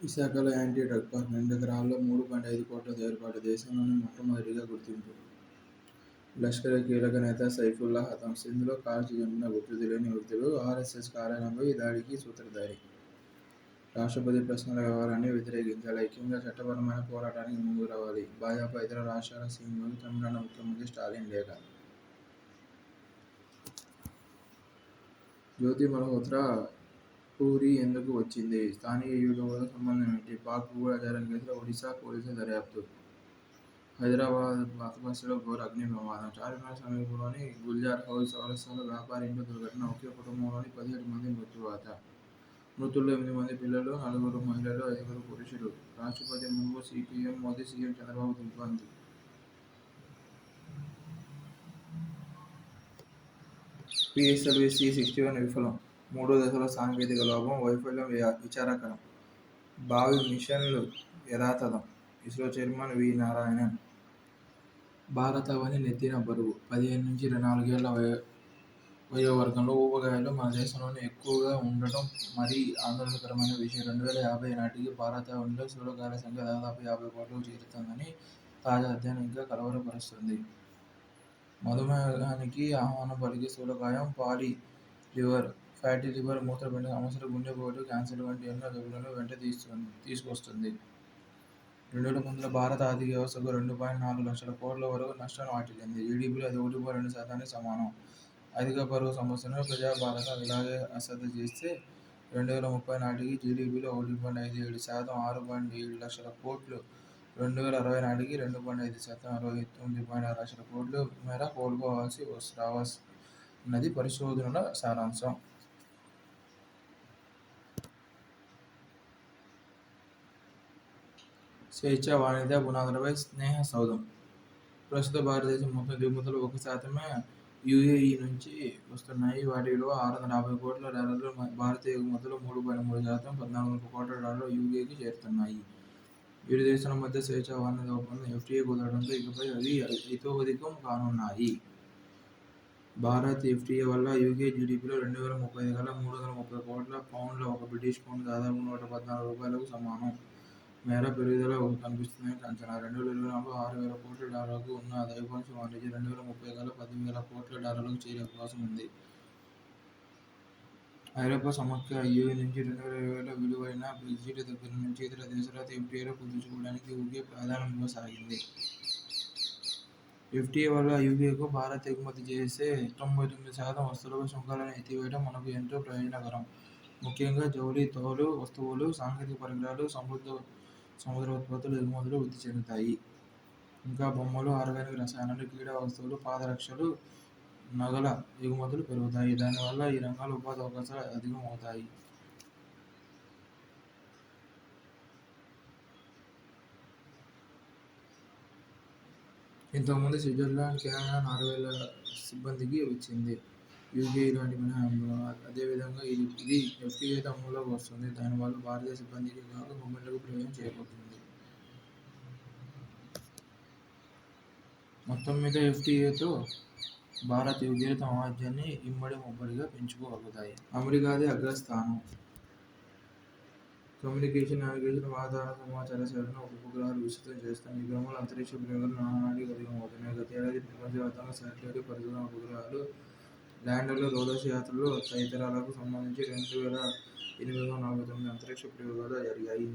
విశాఖలో anti drug park 2 ఎకరాల్లో 3.5 కోట్లతో ఏర్పాటు. దేశంలోనే మొట్టమొదటిగా గుర్తింపు. లష్కర్ కీలక నేత సైఫుల్లా హతం. సింధ్లో కాల్చి చంపిన గుర్తు తెలియని వ్యక్తులు. ఆర్ఎస్ఎస్ కార్యాలయంపై దాడికి సూత్రధారి. రాష్ట్రపతి ప్రశ్నల వ్యవహారాన్ని వ్యతిరేకించాలి. ఐక్యంగా చట్టపరమైన పోరాటానికి ముందుకు రావాలి. భాజపా ఇతర రాష్ట్రాల సీఎంలకు తమిళనాడు ముఖ్యమంత్రి స్టాలిన్ లేఖ. జ్యోతి మల్హోత్రా పూరీ ఎందుకు వచ్చింది? స్థానిక యూట్యూబర్తో సంబంధం ఏంటి? పాక్ గూఢచారం కేసులో ఒడిశా పోలీసుల దర్యాప్తు. హైదరాబాద్ పాతబస్తీలో ఘోర అగ్ని ప్రమాదం. చార్మినార్ సమీపంలోని గుల్జార్ హౌస్ చౌరస్తాలో వ్యాపారి ఇంట్లో దుర్ఘటన. ఒకే కుటుంబంలోని 17 మంది మృత్యువాత. మృతుల్లో 8 మంది పిల్లలు, 4 మహిళలు, 5 పురుషులు. రాష్ట్రపతి ముందు పీఎం మోదీ, సీఎం చంద్రబాబు దిగ్భ్రాంతి. పిఎస్ఎల్వి C-61 విఫలం. 3వ దశలో సాంకేతిక లోపం. వైఫల్యం విచారకరం. భావి మిషన్లు యథాతథం. ISRO chairman V. నారాయణన్. భారతావని నెత్తిన బరువు. 15 నుంచి 24 ఏళ్ల వయోవర్గంలో ఊబకాయాలు మన దేశంలోనే ఎక్కువగా ఉండటం మరీ ఆందోళనకరమైన విషయం. 2050 నాటికి భారతావనిలో స్థూలకాయుల సంఖ్య దాదాపు 50 కోట్లకు చేరుతుందని తాజా అధ్యయనం ఇంకా కలవరపరుస్తుంది. మధుమేహానికి ఆహ్వానం పలికే స్థూలకాయం పాలీ లివర్, ఫ్యాటీ లివర్, మూత్రపిండ సమస్యలు, గుండెపోటు, క్యాన్సర్ వంటి ఎన్నో జబ్బులను వెంట తీసుకొస్తుంది. 2019లో భారత ఆర్థిక వ్యవస్థకు 2.4 లక్షల కోట్ల వరకు నష్టం వాటిల్లింది. జీడీపీలో అది 1.2% సమానం. అధిక బరువు సమస్యను ప్రజాభారతం ఇలాగే అశ్రద్ధ చేస్తే 2030 నాటికి జీడీపీలో 1.57%, 6.7 లక్షల కోట్లు, 2060 నాటికి 2.5%, 69.6 లక్షల కోట్ల మేర కోల్పోవాల్సి రావన్నది పరిశోధనల సారాంశం. స్వేచ్ఛ, వాణిజ్య పునాదులపై స్నేహ సౌధం. ప్రస్తుత భారతదేశం మొత్తం దిగుమతులు 1% యూఏఈ నుంచి వస్తున్నాయి. వాటి విలువ $650 కోట్ల. భారతీయ ఎగుమతులు 3.3%, $14 కోట్ల యూకేకి చేరుతున్నాయి. ఇరు దేశాల మధ్య స్వేచ్ఛా వాణిజ్య ఒప్పందం FTA కుదరడంతో ఇకపై అవి ఇతోధికం కానున్నాయి. భారత్ FTA వల్ల యూకే జీడీపీలో 2030 కల్లా $330 కోట్ల. ఒక బ్రిటిష్ పౌండ్ దాదాపు $114కు సమానం మేర పెరుగుదల కనిపిస్తుందని అంచనా. 2024లో $6,000 కోట్ల ఉన్న ద్వైపాక్షిక వాణిజ్యం 2030 కల్లా $10,000 కోట్ల చేరే అవకాశం ఉంది. ఐరోపా సమాఖ్య EU నుంచి 2020లో విడువైన బ్రెగ్జిట్ దగ్గర నుంచి ఇతర దేశాలతో FTAలో కుదుర్చుకోవడానికి యూకే ప్రాధాన్యం ఇవ్వసాగింది. FTA వల్ల యూకేకు భారత్ ఎగుమతి చేసే 99% వస్తువులపై సుంకాలను ఎత్తివేయడం మనకు ఎంతో ప్రయోజనకరం. ముఖ్యంగా జౌళి, తోలు వస్తువులు, సాంకేతిక పరికరాలు, సముద్ర ఉత్పత్తుల ఎగుమతులు వృద్ధి చెందుతాయి. ఇంకా బొమ్మలు, ఆర్గానిక్ రసాయనాలు, క్రీడా వస్తువులు, పాదరక్షలు, నగల ఎగుమతులు పెరుగుతాయి. దానివల్ల ఈ రంగాల్లో ఉపాధి అవకాశాలు అధికం అవుతాయి. ఇంతకుముందు స్విట్జర్లాండ్, కెనడా, నార్వేల సిబ్బందికి వచ్చింది యూకే ఇలాంటి మినహాయింపు. అదేవిధంగా ఇది FTAతో అమలులోకి వస్తుంది. దానివల్ల భారతీయ సిబ్బందికి కాక కంపెనీలకు ప్రయోజనం చేకూరుతుంది. మొత్తం మీద FTAతో భారత్, యూకేలు తమ వాణిజ్యాన్ని ఇమ్మడి ముమ్మడిగా పెంచుకోగలుగుతాయి. అమెరికాది అగ్రస్థానం. కమ్యూనికేషన్, నావిగేషన్, వాతావరణ సమాచార సేవలను ఉపగ్రహాలు విస్తృతం చేస్తాయి. ఈ క్రమంలో అంతరిక్ష ప్రయోగాలు నానాటికి అధికమవుతున్నాయి. గత ఏడాది ప్రపంచవ్యాప్తంగా శాటిలైట్ పరిశోధన ఉపగ్రహాలు, ల్యాండర్లు, రోవర్స్ యాత్రలు తదితరాలకు సంబంధించి 2,849 అంతరిక్ష ప్రయోగాలు జరిగాయి.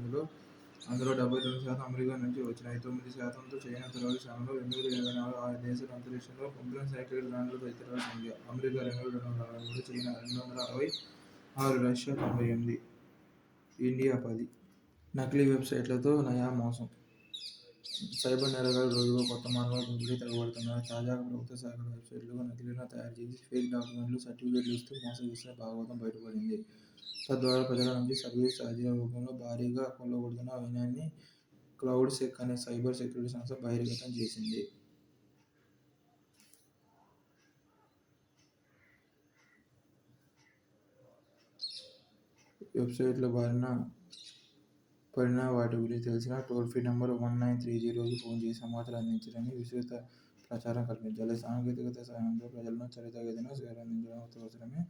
అందులో 79% అమెరికా నుంచి వచ్చినాయి. 9%తో చైనా తర్వాతి స్థానంలో. 2024 ఆయా దేశాల అంతరిక్షంలో పంపిన శాటిలైట్, ల్యాండర్లు తదితరాల సంఖ్య. America 243, China 266, Russia 98, India 10. నకిలీ వెబ్సైట్లతో నయా మోసం. సైబర్ నేరగాళ్లు రోజుకో కొత్త మార్గంలో దోపిడీ తెగబడుతున్నారు. తాజాగా ప్రభుత్వ శాఖల వెబ్సైట్లకు నకిలీగా తయారు చేసి ఫేక్ డాక్యుమెంట్లు, సర్టిఫికెట్లు ఇస్తూ మోసగిస్తున్న భాగవతం బయటపడింది. తద్వారా ప్రజల నుంచి సర్వీస్ ఛార్జీల రూపంలో భారీగా కొల్లగొడుతున్న వైనాన్ని క్లౌడ్ సెక్ అనే సైబర్ సెక్యూరిటీ సంస్థ బహిర్గతం చేసింది. వెబ్సైట్ల బారిన పడిన వాటి గురించి తెలిసిన టోల్ ఫ్రీ నంబర్ 1930కి ఫోన్ చేసి సమాచారం అందించాలని విస్తృత ప్రచారం కల్పించాలి. సాంకేతికత సాయంతో ప్రజలను త్వరితగతిన సేవలందించడం అవసరమే.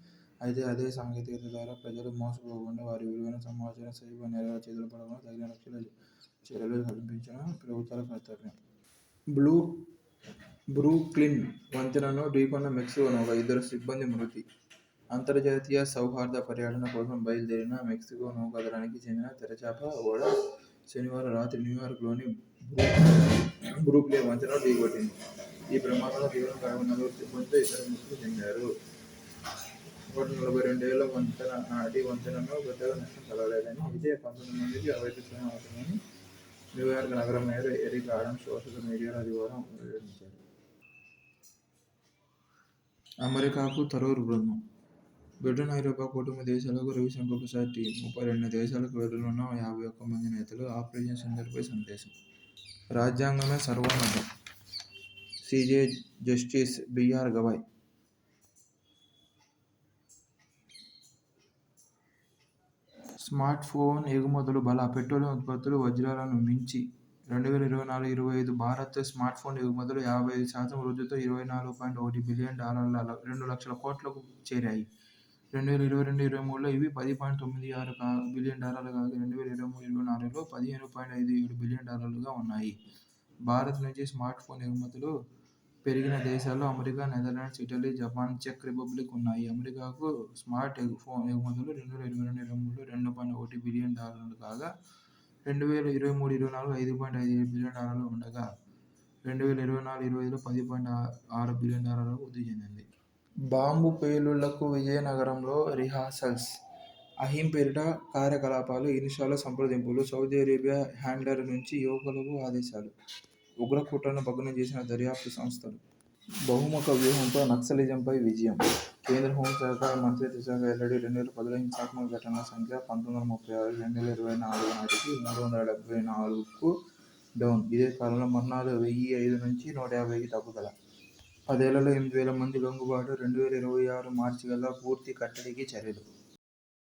అయితే అదే సాంకేతికత ద్వారా ప్రజలు మోసపోకుండా వారి విలువైన సమాచారం సైబర్ నేరాల చేతులు పడకుండా తగిన రక్షణ చర్యలు కల్పించడం ప్రభుత్వాల కర్తవ్యం. బ్లూ బ్రూక్లిన్ వంతెనను ఢీకొన్న మెక్సికో నౌక, 2 సిబ్బంది మృతి. అంతర్జాతీయ సౌహార్ద పర్యటన కోసం బయలుదేరిన మెక్సికో నౌకాదళానికి చెందిన తెరచాప ఓడ శనివారం రాత్రి న్యూయార్క్లోని బ్రూక్లిన్ వంతెనను ఢీకొట్టింది. ఈ ప్రమాదంలో తీవ్రంగా గాయపడిన 4 సిబ్బందితో ఇద్దరు మృతి చెందారు. 142 ఏళ్ల వంతెన నాటి వంతెనకు పెద్దగా నష్టం కలగలేదని, అయితే 19 మందికి అవైద్య అవుతుందని న్యూయార్క్ నగర మేయర్ ఎరిక్ ఆడమ్స్ సోషల్ మీడియాలో ఆదివారం వెల్లడించారు. అమెరికాకు తరూర్ బృందం. బ్రిటన్, ఐరోపా కూటమి దేశాలకు రవిశంకర్ ప్రసాద్ టీం. 32 దేశాలకు వెళ్లనున్న 51 మంది నేతలు. ఆపరేషన్ సింధూర్పై సందేశం. రాజ్యాంగమే సర్వోన్నతం. CJ justice BR Gavai. Smart phone ఎగుమతులు బల. పెట్రోలియం ఉత్పత్తులు, వజ్రాలను మించి 2024-25 భారత్ స్మార్ట్ ఫోన్ ఎగుమతులు 55% వృద్ధితో $24.1 బిలియన్, 2 లక్షల కోట్లకు చేరాయి. 2022-23లో ఇవి $10.96 బిలియన్ కాగా 2023-24లో $15.57 బిలియన్ ఉన్నాయి. భారత్ నుంచి స్మార్ట్ ఫోన్ ఎగుమతులు పెరిగిన దేశాల్లో అమెరికా, నెదర్లాండ్స్, ఇటలీ, జపాన్, చెక్ రిపబ్లిక్ ఉన్నాయి. అమెరికాకు స్మార్ట్ ఫోన్ ఎగుమతులు 2022-23లో $2.1 బిలియన్ కాగా 2023-24లో $5.57 బిలియన్ ఉండగా 2024-25లో $10.6 బిలియన్ వృద్ధి చెందింది. బాంబు పేలుళ్లకు విజయనగరంలో రిహార్సల్స్. అహీం పేరిట కార్యకలాపాలు, ఇన్షాల్లో సంప్రదింపులు. సౌదీ అరేబియా హ్యాండ్లర్ నుంచి యువకులకు ఆదేశాలు. ఉగ్రకుట్రను భగ్నం చేసిన దర్యాప్తు సంస్థలు. బహుముఖ వ్యూహంతో నక్సలిజంపై విజయం. కేంద్ర హోంశాఖ మంత్రిత్వ శాఖ వెల్లడి. 2010లో హింసాత్మక ఘటనల సంఖ్య 1936, 2024 నాటికి 374కు డౌన్. ఇదే కాలంలో మరణాలు 1005 నుంచి 150కి తగ్గుదల. 10 ఏళ్లలో 8000 మంది లొంగుబాటు. 2026 మార్చికల్లా పూర్తి కట్టడికి చర్యలు.